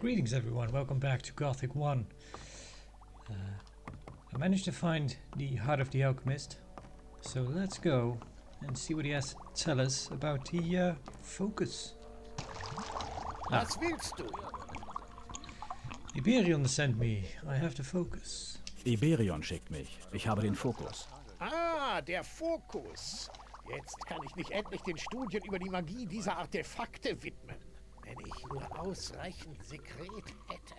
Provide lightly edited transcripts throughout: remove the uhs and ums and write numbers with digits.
Greetings everyone, welcome back to Gothic 1. I managed to find the Heart of the Alchemist, so let's go and see what he has to tell us about the focus. Was willst du? Iberion sent me, I have the focus. Iberion schickt mich. Ich habe den Fokus. Ah, der Fokus. Jetzt kann ich mich endlich den Studien über die Magie dieser Artefakte widmen. Wenn ich nur ausreichend Sekret hätte.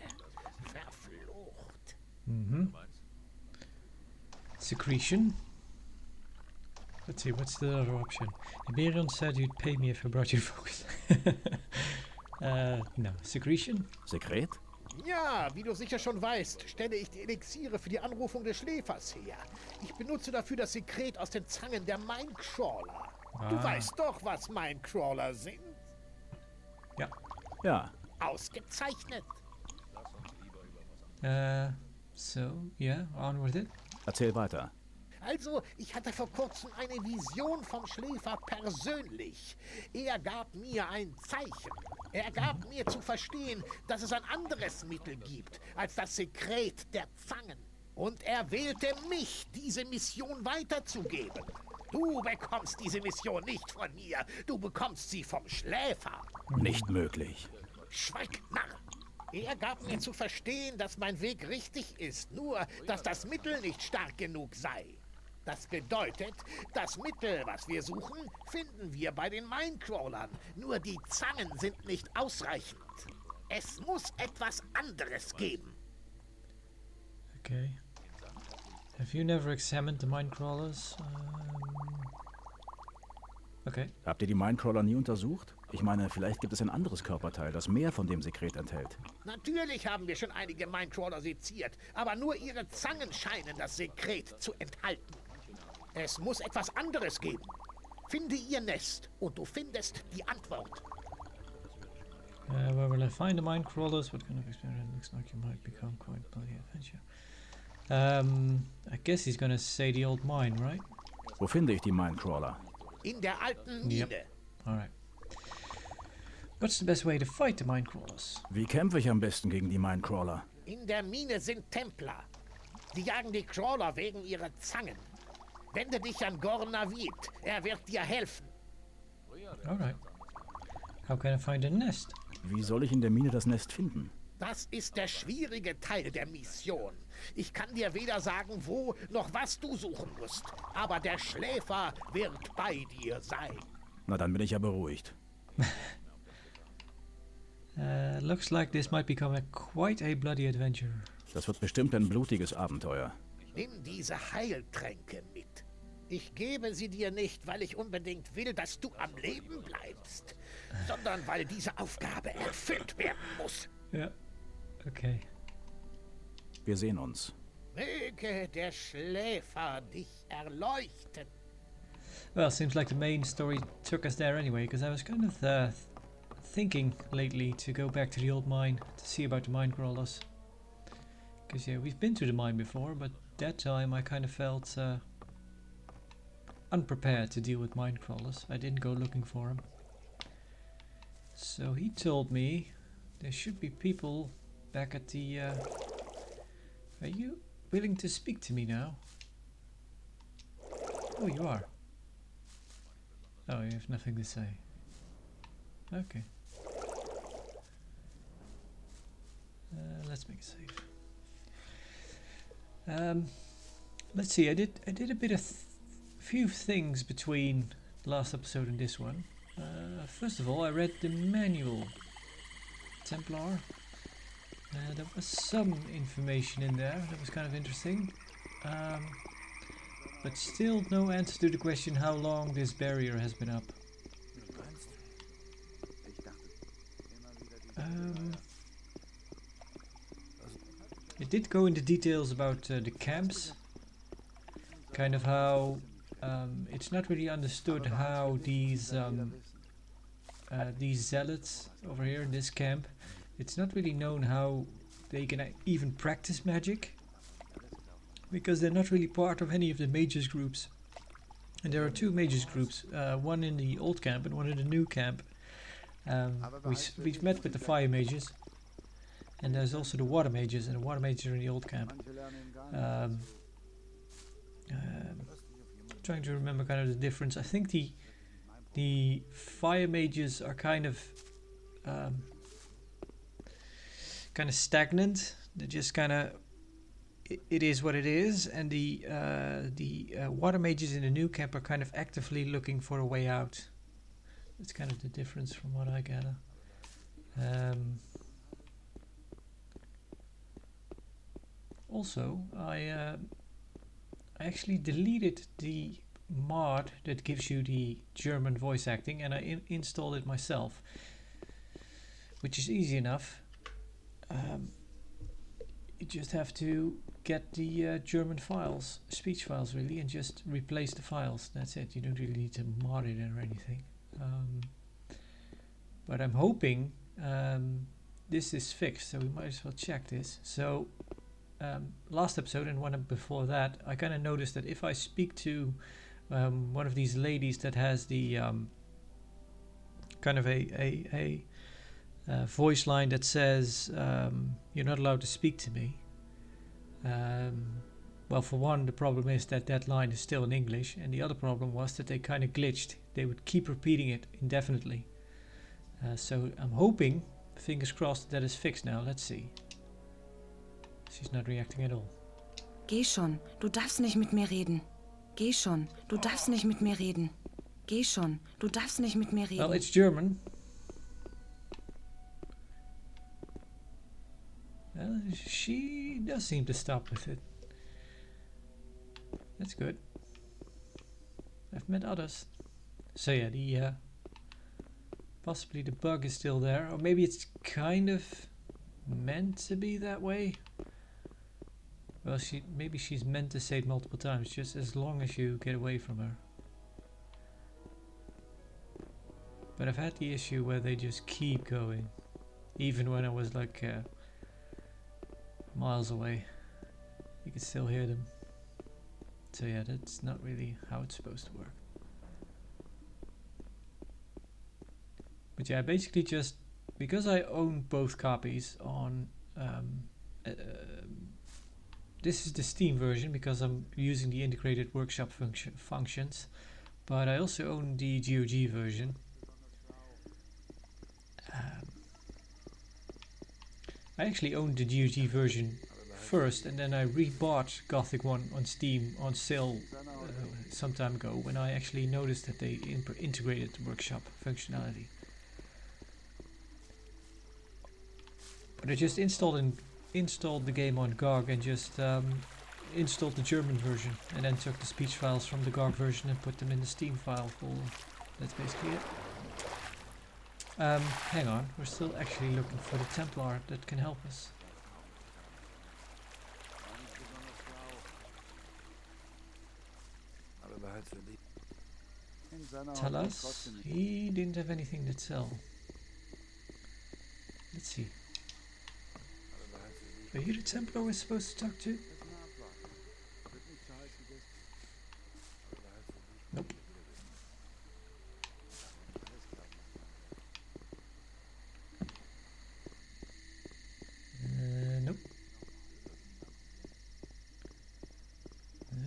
Verflucht. Secretion. Let's see, what's the other option? Iberion said you'd pay me if I brought you the focus. No. Secretion? Sekret? Ja, wie du sicher schon weißt, stelle ich die Elixiere für die Anrufung des Schläfers her. Ich benutze dafür das Sekret aus den Zangen der Mindcrawler. Du weißt doch, was Mindcrawler sind. Ja. Ja. Ausgezeichnet. So, yeah, on with it. Erzähl weiter. Also, ich hatte vor kurzem eine Vision vom Schläfer persönlich. Er gab mir ein Zeichen. Er gab mir zu verstehen, dass es ein anderes Mittel gibt als das Sekret der Zangen. Und er wählte mich, diese Mission weiterzugeben. Du bekommst diese Mission nicht von mir. Du bekommst sie vom Schläfer. Nicht möglich. Schweig, Narr! Er gab mir zu verstehen, dass mein Weg richtig ist, nur dass das Mittel nicht stark genug sei. Das bedeutet, das Mittel, was wir suchen, finden wir bei den Mindcrawlern. Nur die Zangen sind nicht ausreichend. Es muss etwas anderes geben. Okay. Have you never examined the Mindcrawlers? Okay. Habt ihr die Mindcrawler nie untersucht? Ich meine, vielleicht gibt es ein anderes Körperteil, das mehr von dem Sekret enthält. Natürlich haben wir schon einige Mindcrawler seziert, aber nur ihre Zangen scheinen das Sekret zu enthalten. Es muss etwas anderes geben. Finde ihr Nest und du findest die Antwort. Where will I find the Mindcrawlers? What kind of experience looks like you might become quite bloody adventure? I guess he's gonna say the old mine, right? Wo finde ich die Mindcrawler? In der alten Mine. Yep. Alright. What's the best way to fight the Mindcrawlers? Wie kämpfe ich am besten gegen die Mindcrawler? In der Mine sind Templer. Die jagen die Crawler wegen ihrer Zangen. Wende dich an Gornavid. Er wird dir helfen. Alright. How can I find a nest? Wie soll ich in der Mine das Nest finden? Das ist der schwierige Teil der Mission. Ich kann dir weder sagen, wo noch was du suchen musst. Aber der Schläfer wird bei dir sein. Na, dann bin ich ja beruhigt. Looks like this might become quite a bloody adventure. Das wird bestimmt ein blutiges Abenteuer. Nimm diese Heiltränke mit. Ich gebe sie dir nicht, weil ich unbedingt will, dass du am Leben bleibst, sondern weil diese Aufgabe erfüllt werden muss. Ja, okay. Wir sehen uns. Möge der Schläfer dich erleuchten. Well, seems like the main story took us there anyway, because I was kind of thinking lately to go back to the old mine to see about the Mindcrawlers. Because yeah, we've been to the mine before, but that time I kind of felt unprepared to deal with Mindcrawlers. I didn't go looking for them. So he told me there should be people back at the... Are you willing to speak to me now? Oh, you are. Oh, you have nothing to say. Okay. Let's make it safe. Let's see. I did a bit of few things between the last episode and this one. First of all, I read the manual. Templar. There was some information in there that was kind of interesting. But still no answer to the question how long this barrier has been up. It did go into details about the camps. Kind of how it's not really understood how these zealots over here in this camp, it's not really known how they can even practice magic, because they're not really part of any of the mages groups. And there are two mages groups, one in the old camp and one in the new camp. We've met with the fire mages, And there's also the water mages, and the water mages are in the old camp. Trying to remember kind of the difference. I think the fire mages are kind of stagnant. They're just kind of it is what it is, and the water mages in the new camp are kind of actively looking for a way out. That's kind of the difference from what I gather. Also, I actually deleted the mod that gives you the German voice acting, and I installed it myself, which is easy enough. You just have to get the German files, speech files really, and just replace the files. That's it. You don't really need to mod it or anything. But I'm hoping this is fixed, so we might as well check this. So last episode and one before that, I kind of noticed that if I speak to one of these ladies that has the kind of a voice line that says you're not allowed to speak to me. Well, for one, the problem is that that line is still in English, and the other problem was that they kind of glitched. They would keep repeating it indefinitely. So I'm hoping, fingers crossed, that is fixed now. Let's see. She's not reacting at all. Geh schon, du darfst nicht mit mir reden. Geh schon, du darfst nicht mit mir reden. Geh schon, du darfst nicht mit mir reden. Well, it's German. Well, she does seem to stop with it. That's good. I've met others. So yeah, the possibly the bug is still there, or maybe it's kind of meant to be that way. Well, maybe she's meant to say it multiple times, just as long as you get away from her. But I've had the issue where they just keep going, even when I was like miles away. You can still hear them. So yeah, that's not really how it's supposed to work. But yeah, basically just because I own both copies on this is the Steam version because I'm using the integrated workshop functions, but I also own the GOG version. I actually owned the GOG version first, and then I rebought Gothic 1 on Steam on sale some time ago when I actually noticed that they integrated the workshop functionality. But I just installed the game on GOG and just installed the German version, and then took the speech files from the GOG version and put them in the Steam file folder. That's basically it. Hang on, we're still actually looking for the Templar that can help us. Tell us. He didn't have anything to tell. Let's see. Are you the Templar we're supposed to talk to? Nope. Nope.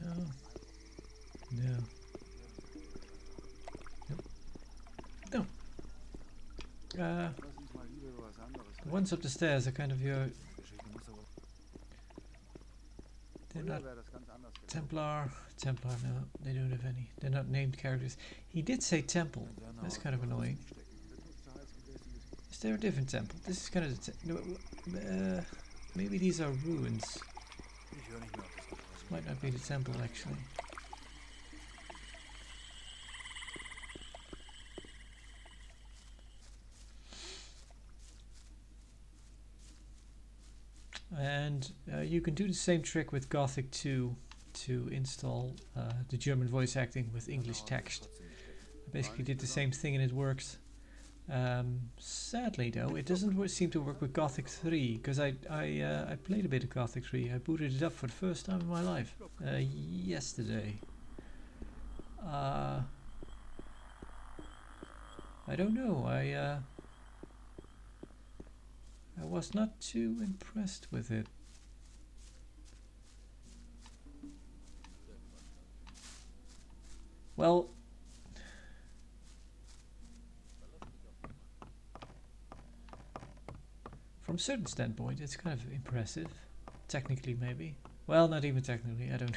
No. No. Nope. No. The ones up the stairs are kind of your... They're not Templar, no, they don't have any. They're not named characters. He did say temple. That's kind of annoying. Is there a different temple? This is kind of the maybe these are ruins. This might not be the temple actually. And you can do the same trick with Gothic 2 to install the German voice acting with English text. I basically did the same thing and it works. Sadly though, it doesn't seem to work with Gothic 3, because I played a bit of Gothic 3. I booted it up for the first time in my life yesterday. I don't know. I was not too impressed with it. Well, from a certain standpoint, it's kind of impressive. Technically, maybe. Well, not even technically. I don't.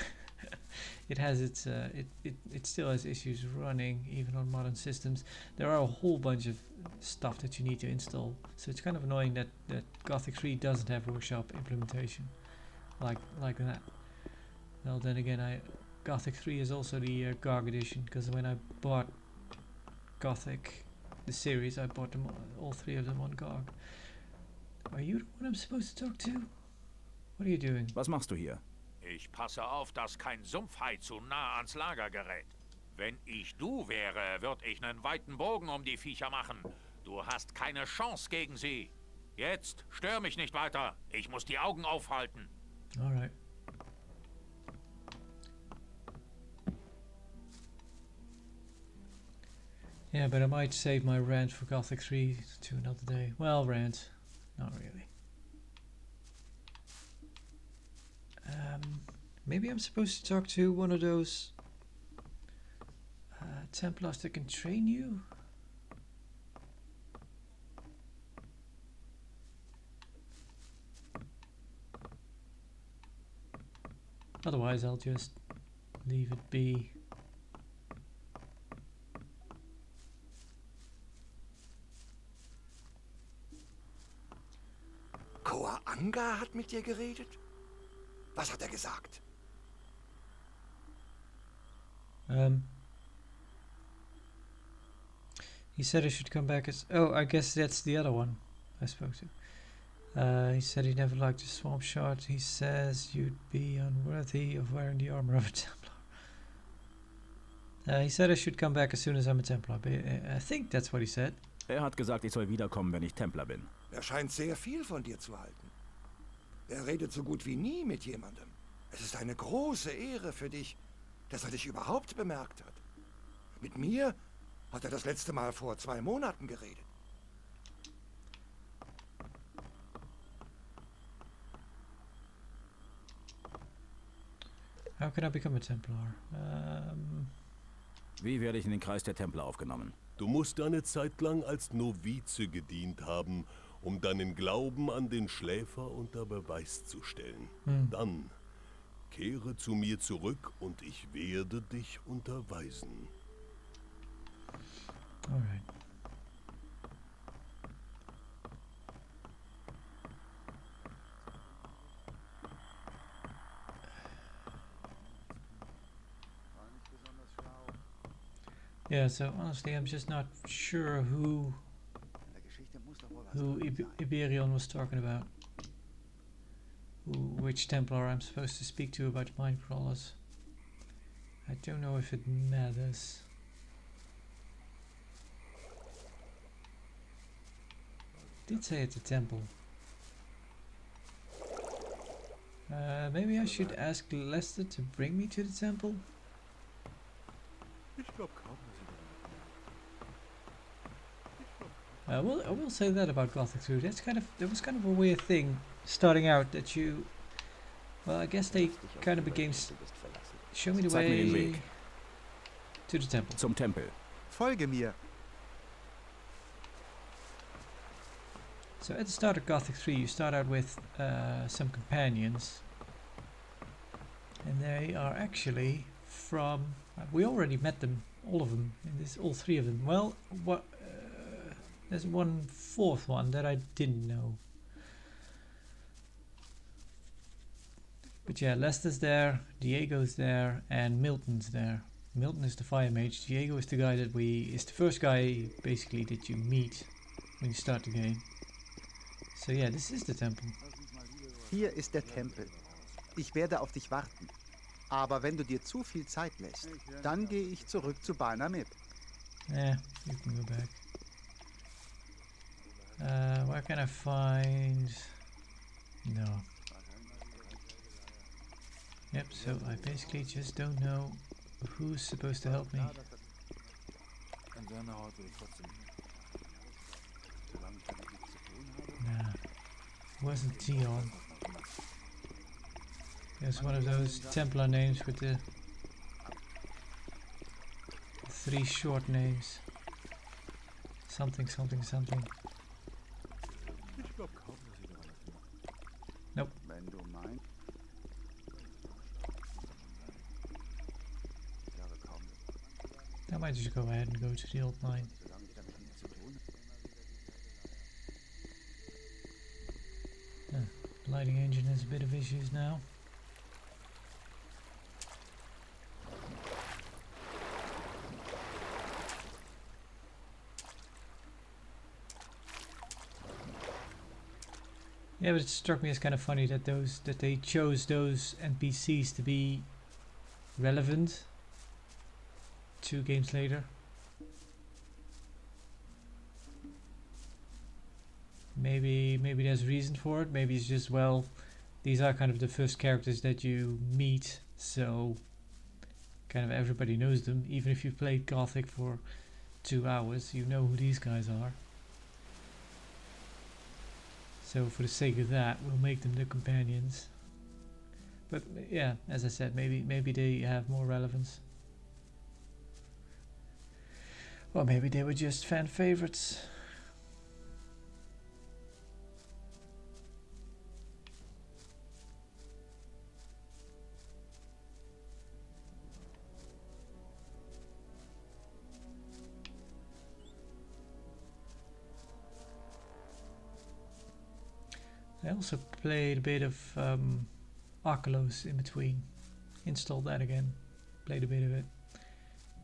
It has its. It still has issues running even on modern systems. There are a whole bunch of stuff that you need to install. So it's kind of annoying that Gothic 3 doesn't have workshop implementation like that. Well, then again, Gothic 3 is also the GOG edition, because when I bought Gothic, the series, I bought them all three of them on GOG. Are you the one I'm supposed to talk to? What are you doing? Was machst du hier? Ich passe auf, dass kein Sumpfhai zu nah ans Lager gerät. Wenn ich du wäre, würde ich einen weiten Bogen um die Viecher machen. Du hast keine Chance gegen sie. Jetzt stör mich nicht weiter. Ich muss die Augen aufhalten. Alright. Yeah, but I might save my rant for Gothic 3 to another day. Well, rant. Not really. Maybe I'm supposed to talk to one of those Templars that can train you? Otherwise, I'll just leave it be. Koanga hat mit dir geredet? Was hat er gesagt? He said I should come back as... Oh, I guess that's the other one I spoke to. He said he never liked a swamp shot. He says you'd be unworthy of wearing the armor of a Templar. He said I should come back as soon as I'm a Templar. But I think that's what he said. Hat gesagt, ich soll wiederkommen, wenn ich Templer bin. Er scheint sehr viel von dir zu halten. Er redet so gut wie nie mit jemandem. Es ist eine große Ehre für dich, dass er dich überhaupt bemerkt hat. Mit mir hat er das letzte Mal vor 2 Monaten geredet. How can I become a Templar? Wie werde ich in den Kreis der Templer aufgenommen? Du musst eine Zeit lang als Novize gedient haben, um deinen Glauben an den Schläfer unter Beweis zu stellen. Dann kehre zu mir zurück und ich werde dich unterweisen. Alright. Yeah, so honestly, I'm just not sure who Iberion was talking about. Which Templar I'm supposed to speak to about mine crawlers. I don't know if it matters. Did say it's a temple. Maybe I should ask Lester to bring me to the temple. Well, I will say that about Gothic 2. That was kind of a weird thing starting out, that you. Well, I guess they kind of became. Show me the Zeig mir den way Weg. to the temple. Zum Tempel. Folge mir. So at the start of Gothic 3, you start out with some companions, and they are actually from. We already met them, all of them, all 3 of them. Well, what? There's one 4th one that I didn't know. But yeah, Lester's there, Diego's there, and Milton's there. Milton is the fire mage. Diego is the guy is the first guy basically that you meet when you start the game. So yeah, this is the temple. Hier ist der Tempel. Ich werde auf dich warten. Aber wenn du dir zu viel Zeit lässt, dann gehe ich zurück zu Barnamib. Yeah, you can go back. Where can I find... No. Yep, so I basically just don't know who's supposed to help me. Nah. Wasn't Dion. It's one of those Templar names with the 3 short names. Something, something, something. Nope. Wenn du meinst. I might just go ahead and go to the old mine. The lighting engine has a bit of issues now. Yeah, but it struck me as kind of funny that they chose those NPCs to be relevant 2 games later. Maybe there's a reason for it. Maybe it's just, well, these are kind of the first characters that you meet, so kind of everybody knows them. Even if you've played Gothic for 2 hours, you know who these guys are. So for the sake of that, we'll make them the companions. But yeah, as I said, maybe they have more relevance. Or maybe they were just fan favorites. I also played a bit of Arkelos in between. Installed that again. Played a bit of it.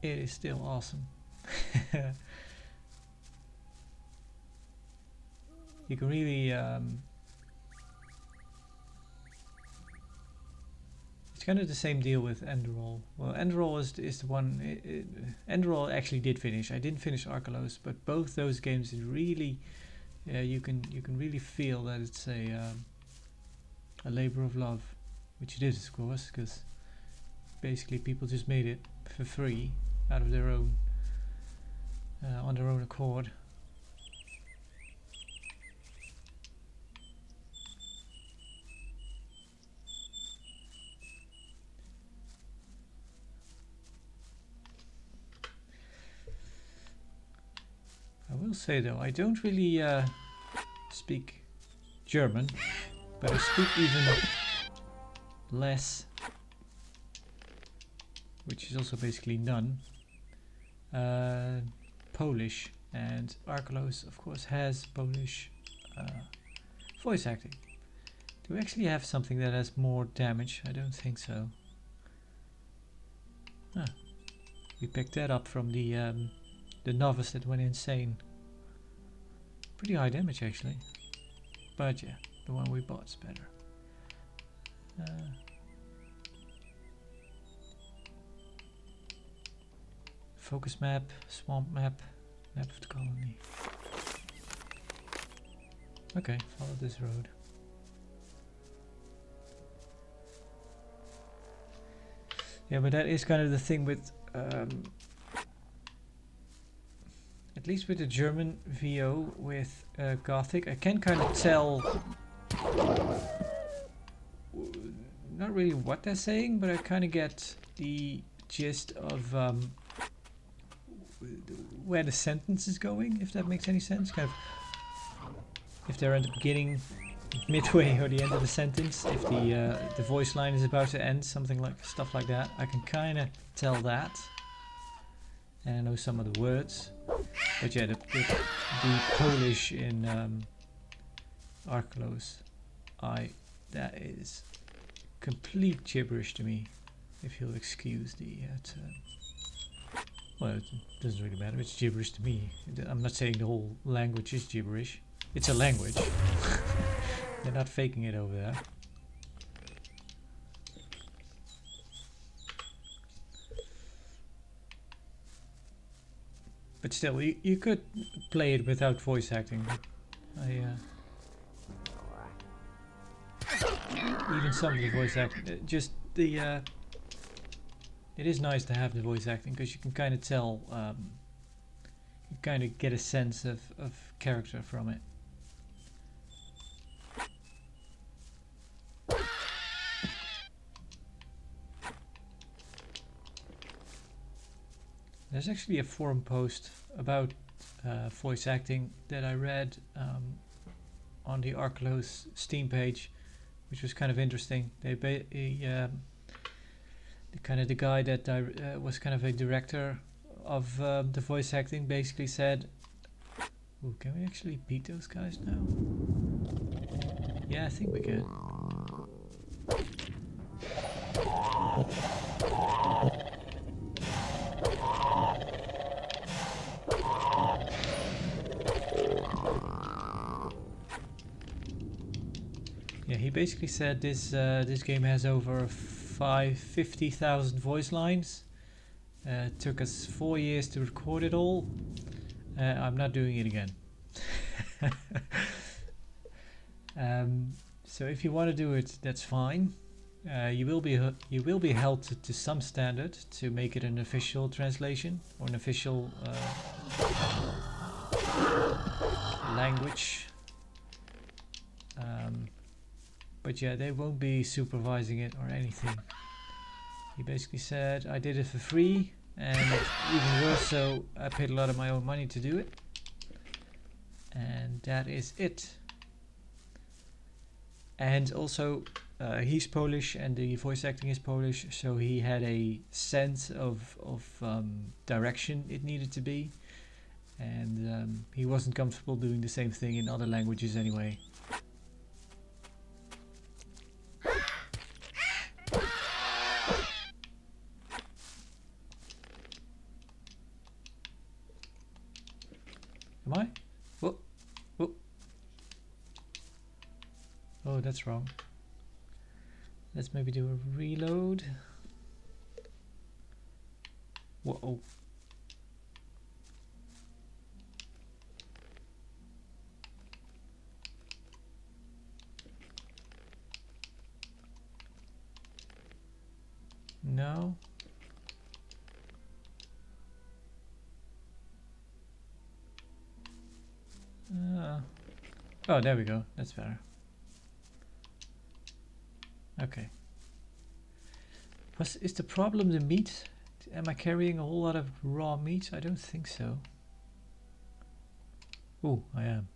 It is still awesome. You can really it's kind of the same deal with Enderall. Well, Enderall is the one. Enderall actually did finish. I didn't finish Arkelos, but both those games is really you can really feel that it's a labor of love, which it is, of course, because basically people just made it for free out of their own on their own accord. I will say though, I don't really speak German, but I speak even less, which is also basically none, Polish, and Arkelos of course has Polish voice acting. Do we actually have something that has more damage? I don't think so. Ah, we picked that up from the novice that went insane. Pretty high damage actually, but yeah, the one we bought is better. Focus map, swamp map, map of the colony. Okay, follow this road. Yeah, but that is kind of the thing with at least with the German VO with Gothic, I can kind of tell not really what they're saying, but I kind of get the gist of where the sentence is going, if that makes any sense. Kind of if they're at the beginning, midway, or the end of the sentence, if the voice line is about to end, something like stuff like that. I can kind of tell that, and I know some of the words. But yeah, the Polish in Arkelos, that is complete gibberish to me, if you'll excuse the term. Well, it doesn't really matter, it's gibberish to me. I'm not saying the whole language is gibberish. It's a language. They're not faking it over there. But still, you could play it without voice acting. Even some of the voice acting, just the it is nice to have the voice acting, because you can kind of tell, you kind of get a sense of character from it. There's actually a forum post about voice acting that I read on the Arclos Steam page, which was kind of interesting. The guy that was kind of a director of the voice acting basically said, "Ooh, can we actually beat those guys now?" Yeah, I think we can. Yeah, he basically said this game has over 50,000 voice lines. Took us 4 years to record it all. I'm not doing it again. So if you want to do it, that's fine. You will be held to some standard to make it an official translation or an official language. But yeah, they won't be supervising it or anything. He basically said, I did it for free, and even worse so, I paid a lot of my own money to do it. And that is it. And also, he's Polish and the voice acting is Polish, so he had a sense of direction it needed to be. And he wasn't comfortable doing the same thing in other languages anyway. Am I? Whoa. Whoa. Oh, that's wrong. Let's maybe do a reload. Whoa. No. Oh, there we go. That's better. Okay. Is the problem the meat? Am I carrying a whole lot of raw meat? I don't think so. Oh, I am.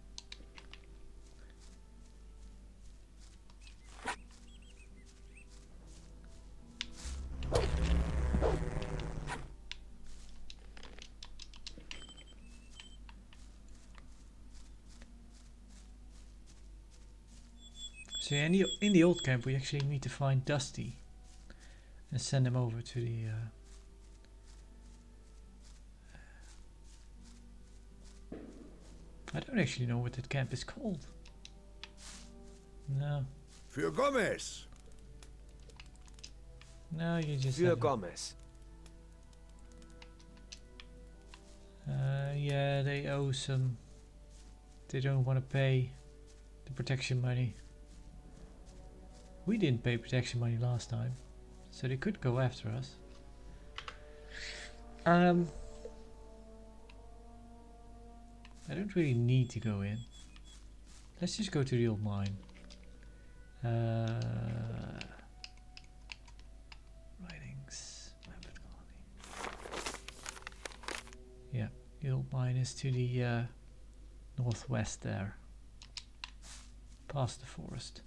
So in the old camp we actually need to find Dusty and send him over to the I don't actually know what that camp is called. No. Für Gomez. No, you just Für Gomez. Yeah, they owe some. They don't want to pay the protection money. We didn't pay protection money last time, so they could go after us. I don't really need to go in. Let's just go to the old mine. Writings. Yeah, the old mine is to the northwest there, past the forest.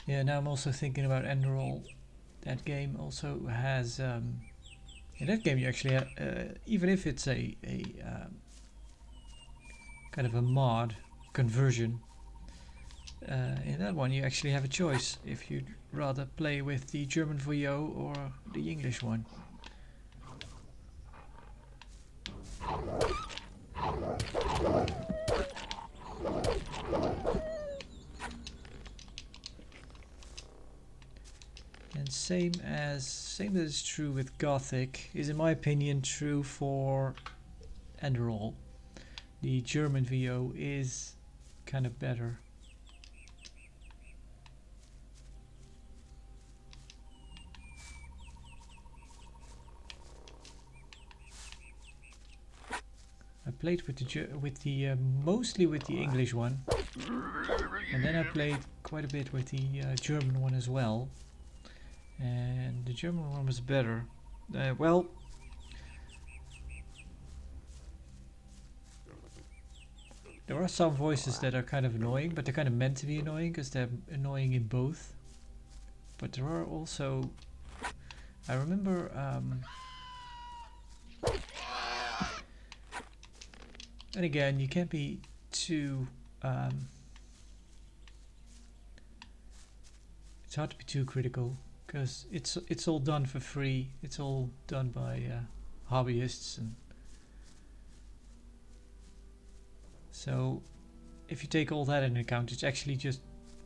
Yeah, now I'm also thinking about Enderall. That game also has, in that game you actually have, even if it's a kind of a mod conversion, in that one you actually have a choice if you'd rather play with the German VO or the English one. And same as is true with Gothic is in my opinion true for Enderall. The German VO is kind of better. I played with the mostly with the English one, and then I played quite a bit with the German one as well. And the German one was better. Well, there are some voices that are kind of annoying, but they're kind of meant to be annoying because they're annoying in both. But there are also, I remember, and again, you can't be too, it's hard to be too critical because it's all done for free. It's all done by hobbyists, and so if you take all that into account, it's actually just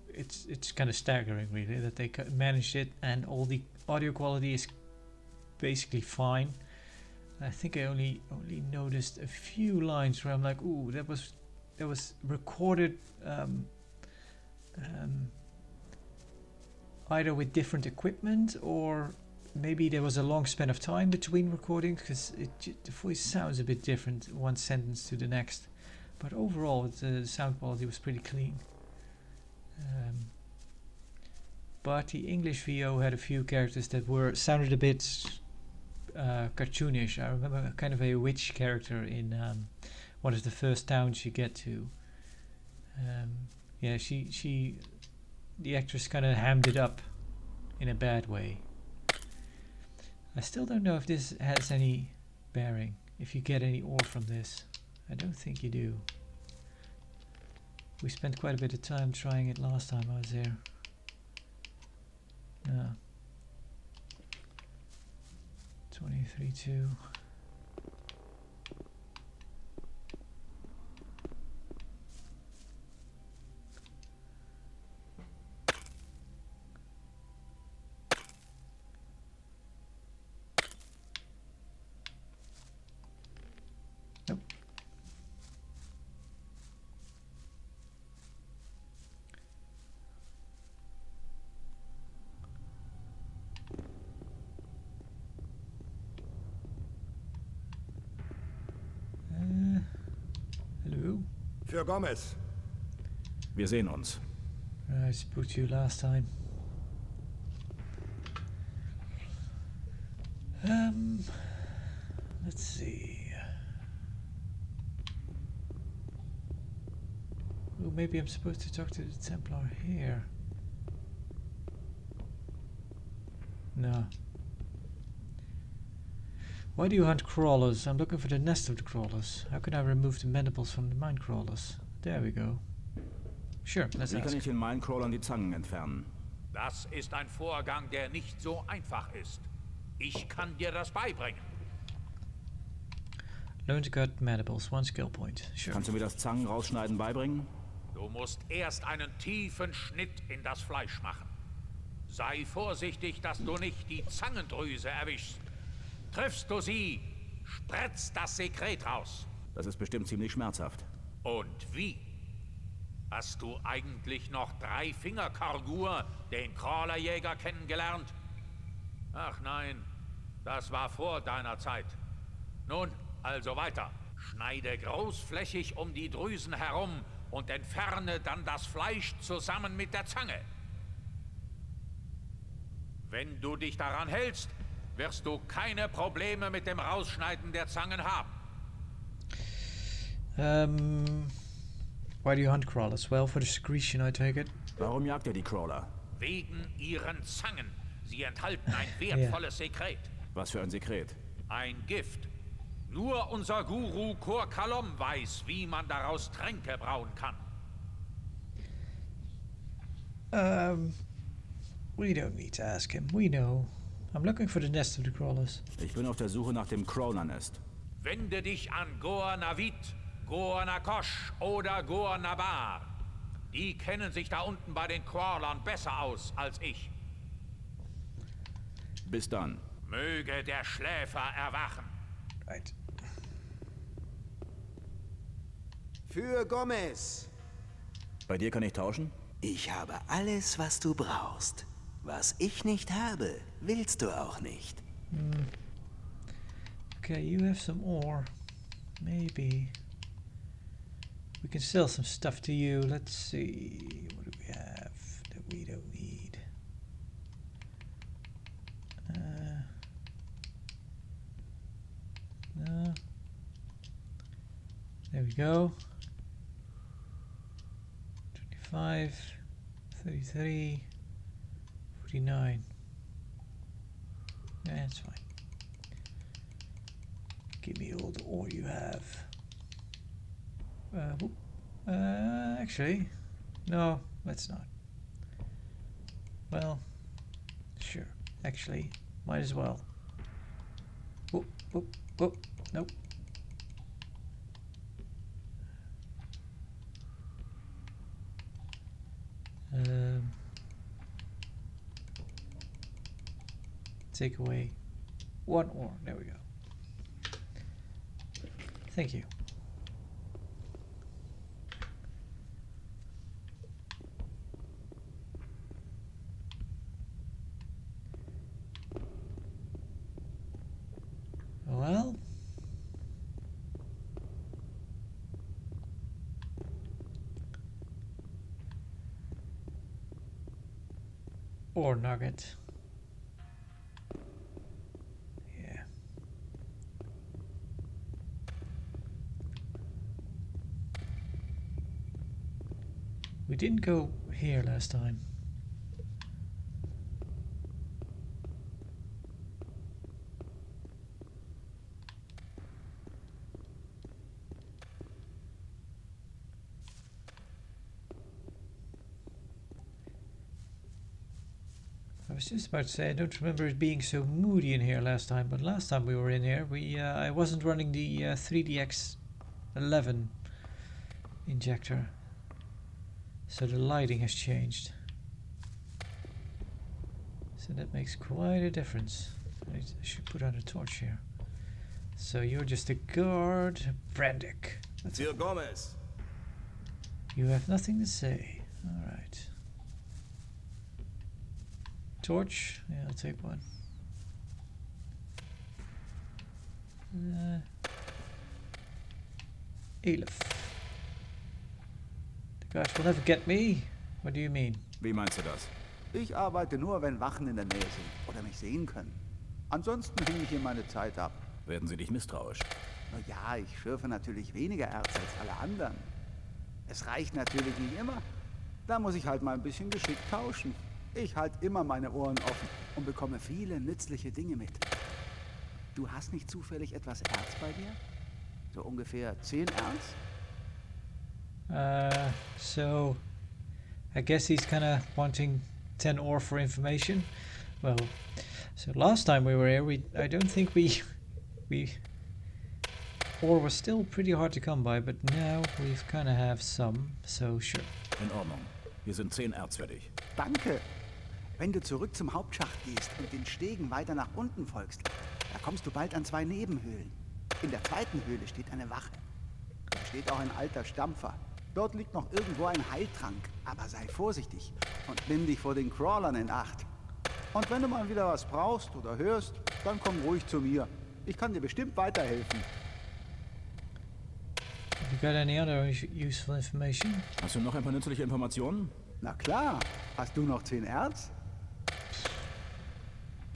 it's kind of staggering really that they managed it, and all the audio quality is basically fine. I think I only noticed a few lines where I'm like, ooh, that was recorded either with different equipment, or maybe there was a long span of time between recordings, because the voice sounds a bit different one sentence to the next. But overall, the sound quality was pretty clean. But the English VO had a few characters that sounded a bit cartoonish. I remember kind of a witch character in one of the first towns you get to. Yeah, the actress kind of hammed it up in a bad way. I still don't know if this has any bearing, if you get any ore from this. I don't think you do. We spent quite a bit of time trying it last time I was there. No. 23.2. Nope. Hello. Für Gomez. Wir sehen uns. I spoke to you last time. Let's see. Oh, maybe I'm supposed to talk to the Templar here. No. Why do you hunt crawlers? I'm looking for the nest of the crawlers. How can I remove the mandibles from the mine crawlers? There we go. Sure, let's Wie kann ask. ich den Minecrawlern die Zangen entfernen? Das ist ein Vorgang, der nicht so einfach ist. Ich kann dir das beibringen. Learn to cut mandibles, 1 skill point. Sure. Kannst du mir das Zangen rausschneiden beibringen? Du musst erst einen tiefen Schnitt in das Fleisch machen. Sei vorsichtig, dass du nicht die Zangendrüse erwischst. Triffst du sie, spritzt das Sekret raus. Das ist bestimmt ziemlich schmerzhaft. Und wie? Hast du eigentlich noch 3-Finger-Kargur, den Crawlerjäger, kennengelernt? Ach nein, das war vor deiner Zeit. Nun, also weiter. Schneide großflächig um die Drüsen herum und entferne dann das Fleisch zusammen mit der Zange. Wenn du dich daran hältst, wirst du keine Probleme mit dem Rausschneiden der Zangen haben. Why do you hunt crawlers? Well, for the secretion, I take it. Warum jagt ihr die Crawler? Wegen ihren Zangen. Sie enthalten ein wertvolles Sekret. Was für ein Sekret? Ein Gift. Nur unser Guru Kor Kalom weiß, wie man daraus Tränke brauen kann. We don't need to ask him. We know. I'm looking for the nest of the crawlers. Ich bin auf der Suche nach dem Crawler-Nest. Wende dich an Goa-Navit, Goa-Nakosh oder Goa-Nabar. Die kennen sich da unten bei den Crawlern besser aus als ich. Bis dann. Möge der Schläfer erwachen. Right. Für Gomez. Bei dir kann ich tauschen? Ich habe alles, was du brauchst. Was ich nicht habe, willst du auch nicht. Okay, you have some ore. Maybe we can sell some stuff to you. Let's see. What do we have that we don't need? No. There we go. 25, 33, 49. Yeah, that's fine. Give me all the ore you have. Actually, no, let's not. Well, sure. Actually, might as well. Whoop, whoop, whoop. Nope. Take away one ore. There we go. Thank you. Well, ore nugget. We didn't go here last time. I was just about to say I don't remember it being so moody in here last time, but last time we were in here, I wasn't running the 3DX11 injector. So the lighting has changed. So that makes quite a difference. I should put on a torch here. So you're just a guard, Brandick. That's Für Gomez. You have nothing to say. Alright. Torch? Yeah, I'll take one. Elif. Guys will never get me. What do you mean? Wie meinst du das? Ich arbeite nur, wenn Wachen in der Nähe sind oder mich sehen können. Ansonsten hänge ich hier meine Zeit ab. Werden sie dich misstrauisch? Na ja, ich schürfe natürlich weniger Erz als alle anderen. Es reicht natürlich nicht immer. Da muss ich halt mal ein bisschen geschickt tauschen. Ich halte immer meine Ohren offen und bekomme viele nützliche Dinge mit. Du hast nicht zufällig etwas Erz bei dir? So ungefähr 10 Erz? So I guess he's kind of wanting 10 ore for information. Well, so last time we were here, I don't think we ore was still pretty hard to come by, but now we've kind of have some, so sure. In Ordnung. Hier sind 10 Erz für dich. Danke. Wenn du zurück zum Hauptschacht gehst und den Stegen weiter nach unten folgst, da kommst du bald an 2 Nebenhöhlen. In der zweiten Höhle steht eine Wache. Da steht auch ein alter Stampfer. Dort liegt noch irgendwo ein Heiltrank, aber sei vorsichtig und nimm dich vor den Crawlern in Acht. Und wenn du mal wieder was brauchst oder hörst, dann komm ruhig zu mir. Ich kann dir bestimmt weiterhelfen. Have you got any other useful information? Hast du noch ein paar nützliche Informationen? Na klar. Hast du noch 10 Erz?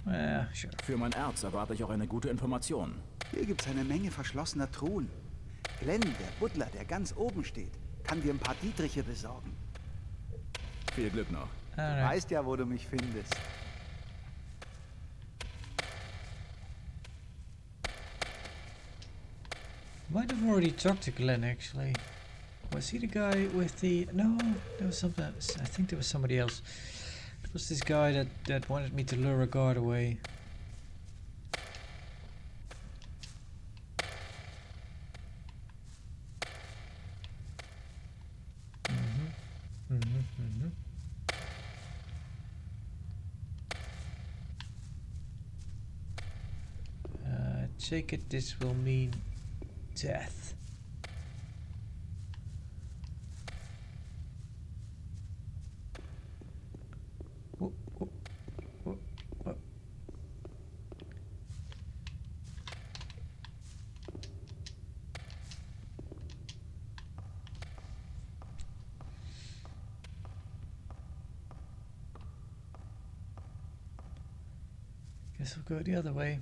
Sure. Für mein Erz erwarte ich auch eine gute Information. Hier gibt's eine Menge verschlossener Truhen. Glenn, der Butler, der ganz oben steht, kann dir ein paar Dietriche besorgen. Viel Glück noch. Du weißt ja, wo du mich findest. Might have already talked to Glenn, actually. Was he the guy with the... No, there was something else. I think there was somebody else. It was this guy that wanted me to lure a guard away. Take it this will mean death. Whoop, whoop, whoop, whoop. Guess we'll go the other way.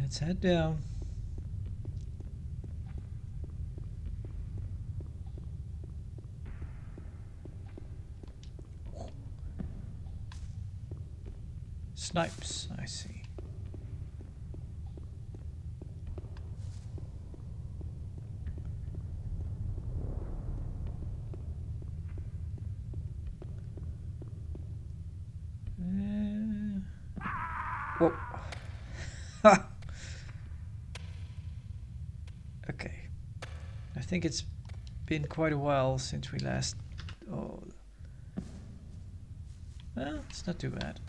Let's head down. Snipes, I see. Whoa. Ha! Okay. I think it's been quite a while since we last... Oh. Well, it's not too bad.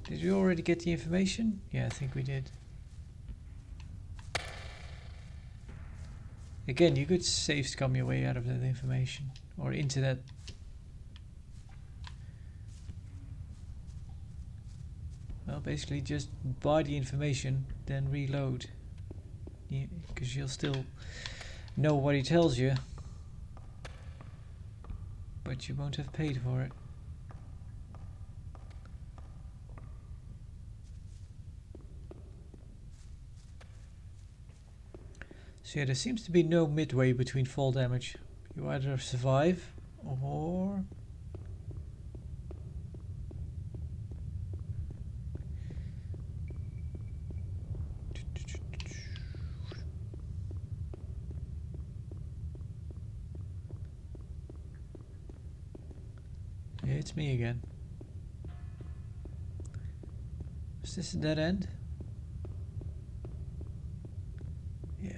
Did you already get the information? Yeah, I think we did. Again, you could save scum your way out of that information. Or into that. Well, basically just buy the information, then reload. Because you'll still know what he tells you. But you won't have paid for it. So yeah, there seems to be no midway between fall damage. You either survive or... Yeah, it's me again. Is this a dead end? Yeah.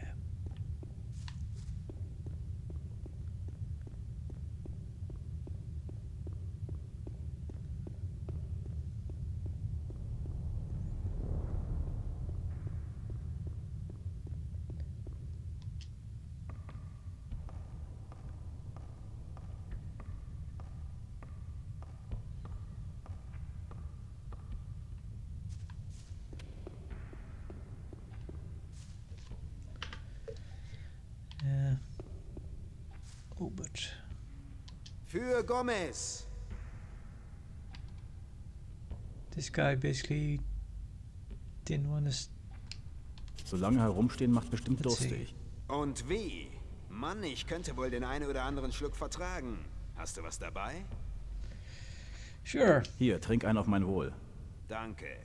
Oh, but... Für Gomez! This guy basically didn't want to... So lange herumstehen macht bestimmt Let's see. durstig. Und wie? Mann, ich könnte wohl den einen oder anderen Schluck vertragen. Hast du was dabei? Sure. Hier, trink einen auf mein Wohl. Danke.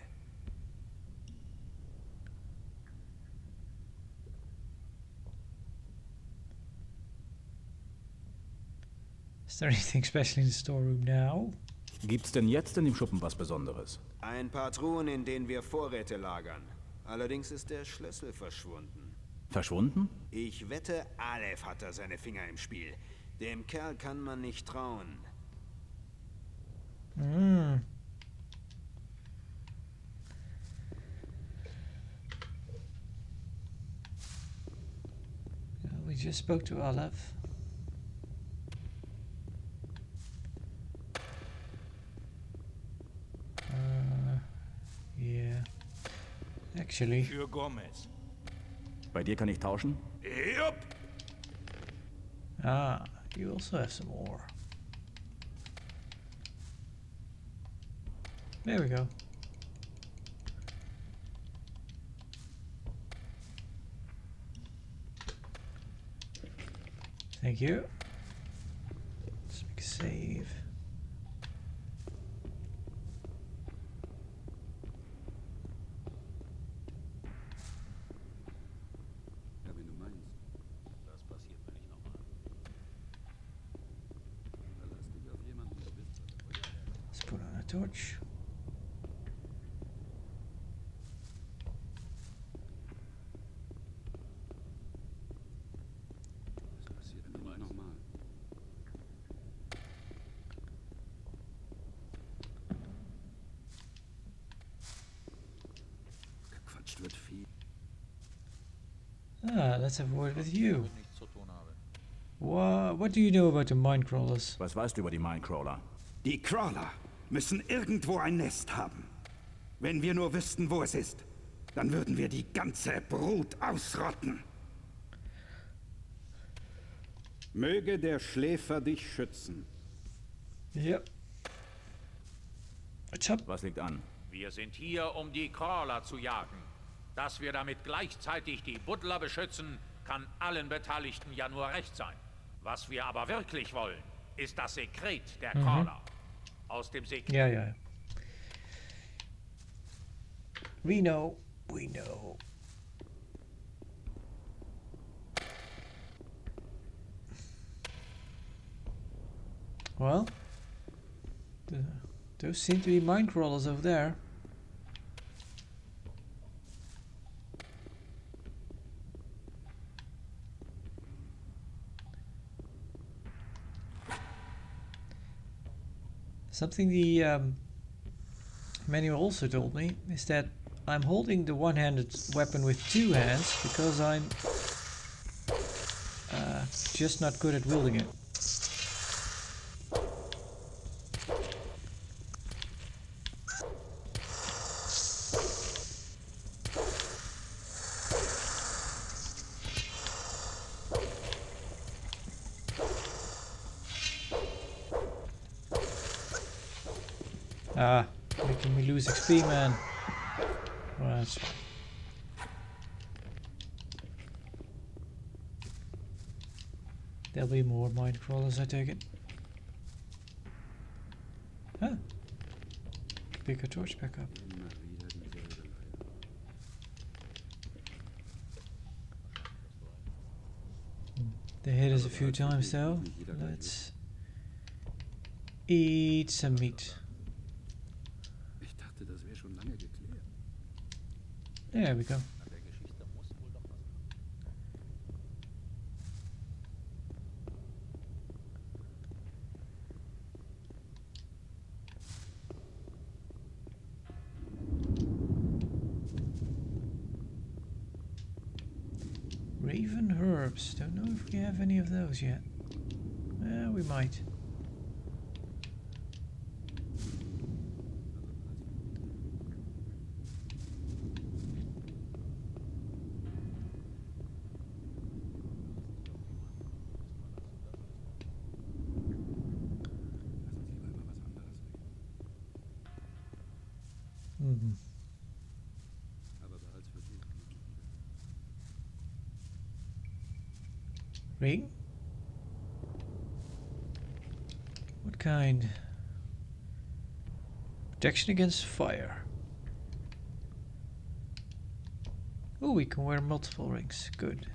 Is there anything special in the storeroom now? Gibt's denn jetzt in dem Schuppen was Besonderes? Ein paar Truhen, in denen wir Vorräte lagern. Allerdings ist der Schlüssel verschwunden. Verschwunden? Ich wette, Aleph hat da seine Finger im Spiel. Dem Kerl kann man nicht trauen. Mm. We just spoke to Aleph. Yeah. Actually. Für Gomez. Bei dir kann ich tauschen? Yep. Ah, you also have some more. There we go. Thank you. Let's make a save. torch. Das passiert mir nicht nochmal. Gequatscht wird viel. Ah, let's have a word with you. What do you know about the mine crawlers? Was weißt du über die Minecrawler? Die Crawler müssen irgendwo ein Nest haben. Wenn wir nur wüssten, wo es ist, dann würden wir die ganze Brut ausrotten. Möge der Schläfer dich schützen. Ja. Was liegt an? Wir sind hier, um die Crawler zu jagen. Dass wir damit gleichzeitig die Buddler beschützen, kann allen Beteiligten ja nur recht sein. Was wir aber wirklich wollen, ist das Sekret der Crawler. Aus dem Sekret... Ja. We know. Well, those seem to be mine crawlers over there. Something the manual also told me is that I'm holding the one-handed weapon with two hands because I'm just not good at wielding it. Ah, making me lose XP, man. Well, that's fine. There'll be more mine crawlers, I take it. Huh. Pick a torch back up. They hit us a few times though. Let's eat some meat. There we go. Raven herbs. Don't know if we have any of those yet. We might. Ring? What kind? Protection against fire. Oh, we can wear multiple rings. Good.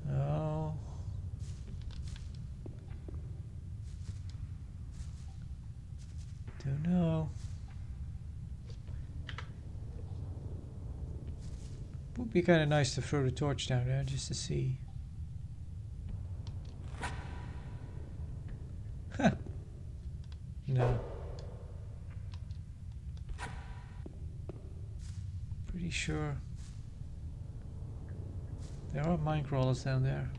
Oh. Don't know. Would be kind of nice to throw the torch down there just to see. Huh. No. Pretty sure there are mine crawlers down there.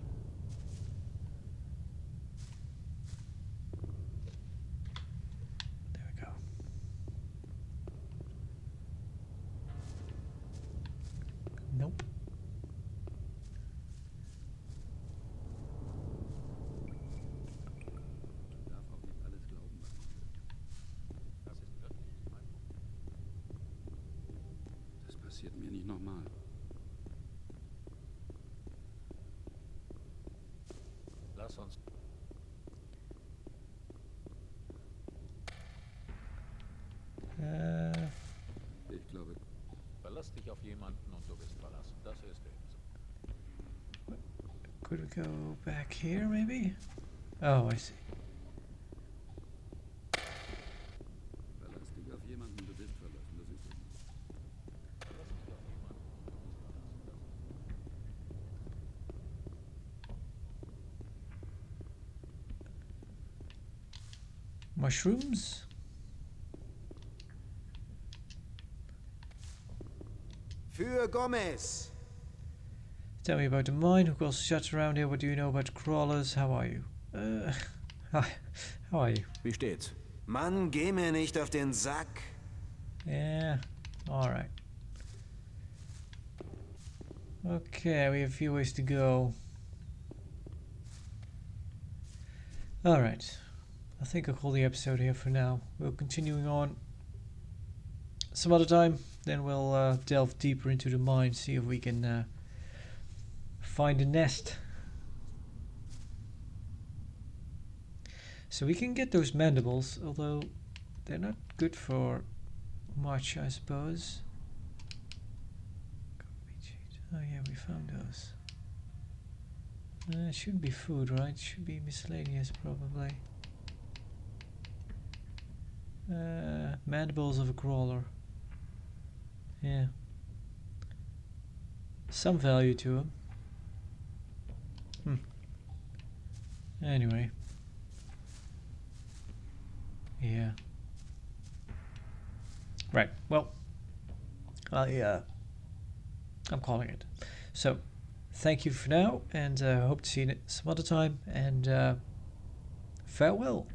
There we go. Nope. Das passiert mir nicht nochmal. Lass uns. Ich glaube. Verlass dich auf jemanden und du bist verlassen. Das ist ebenso. Could we go back here maybe? Oh, I see. Mushrooms? Für Gomez. Tell me about the mine. Who calls the shots around here? What do you know about crawlers? How are you? Hi. How are you? Wie steht's? Mann, geh mir nicht auf den Sack. Yeah. Alright. Okay, we have a few ways to go. Alright. I think I'll call the episode here for now. We'll continuing on some other time. Then we'll delve deeper into the mine, see if we can find a nest. So we can get those mandibles, although they're not good for much, I suppose. Oh yeah, we found those. It shouldn't be food, right? It should be miscellaneous, probably. Mandibles of a crawler. Yeah. Some value to them. Anyway. Yeah. Right. Well, I'm calling it. So, thank you for now, and hope to see you some other time, and farewell.